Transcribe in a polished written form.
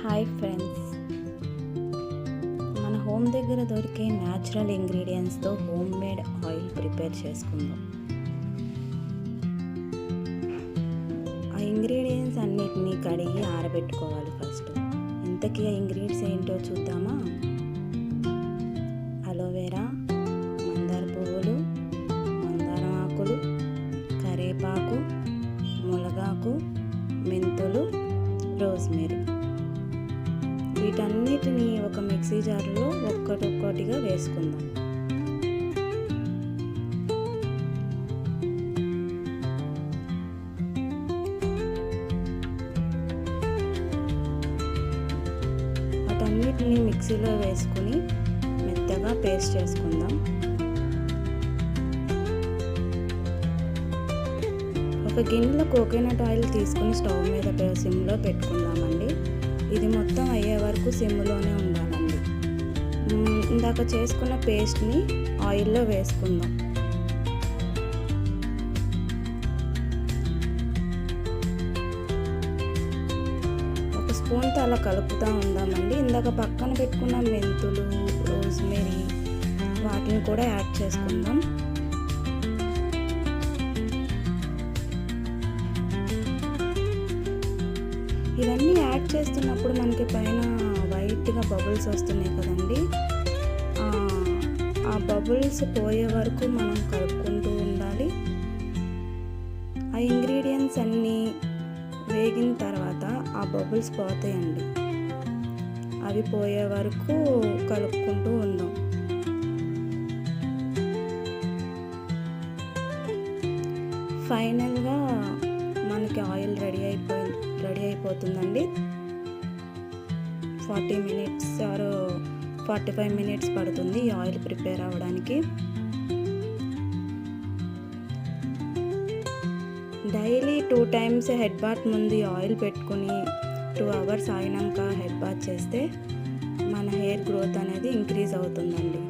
Hi friends, మన home దగ్గర దొరికే న్యాచురల్ ఇంగ్రీడియంట్స్తో హోమ్ మేడ్ ఆయిల్ ప్రిపేర్ చేసుకుందాం. ఆ ఇంగ్రీడియంట్స్ అన్నిటినీ కడిగి ఆరబెట్టుకోవాలి. ఫస్ట్ ఇంతకీ ఆ ఇంగ్రీడియంట్స్ ఏంటో చూద్దామా? అలోవెరా, మందార పువ్వులు, మందారం ఆకులు, కరివేపాకు, మునగాకు, మెంతులు, రోజ్మెరీ. వీటన్నిటిని ఒక మిక్సీ జార్లో ఒక్కొక్కటిగా వేసుకుందాం. వాటన్నిటిని మిక్సీలో వేసుకుని మెత్తగా పేస్ట్ చేసుకుందాం. ఒక గిన్నెలో కోకోనట్ ఆయిల్ తీసుకుని స్టవ్ మీద సిమ్లో పెట్టుకుందామండి. ఇది మొత్తం అయ్యే వరకు సిమ్లోనే ఉండాలండి. ఇందాక చేసుకున్న పేస్ట్ని ఆయిల్లో వేసుకుందాం. ఒక స్పూన్తో అలా కలుపుతూ ఉందామండి. ఇందాక పక్కన పెట్టుకున్న మెంతులు, రోజ్మెరీ వాటిని కూడా యాడ్ చేసుకుందాం. ఇవన్నీ యాడ్ చేస్తున్నప్పుడు మనకి పైన వైట్గా బబుల్స్ వస్తున్నాయి కదండి. ఆ బబుల్స్ పోయే వరకు మనం కలుపుకుంటూ ఉండాలి. ఆ ఇంగ్రీడియంట్స్ అన్నీ వేగిన తర్వాత ఆ బబుల్స్ పోతాయండి. అవి పోయే వరకు కలుపుకుంటూ ఉందాం. ఫైనల్గా మనకి ఆయిల్ రెడీ అయిపోతుందండి. 40 minutes ఆర్ 45 minutes పడుతుంది ఈ ఆయిల్ ప్రిపేర్ అవ్వడానికి. డైలీ 2 times హెడ్ బాత్ ముందు ఈ ఆయిల్ పెట్టుకుని 2 hours ఆగినాక హెడ్ బాత్ చేస్తే మన హెయిర్ గ్రోత్ అనేది ఇంక్రీజ్ అవుతుందండి.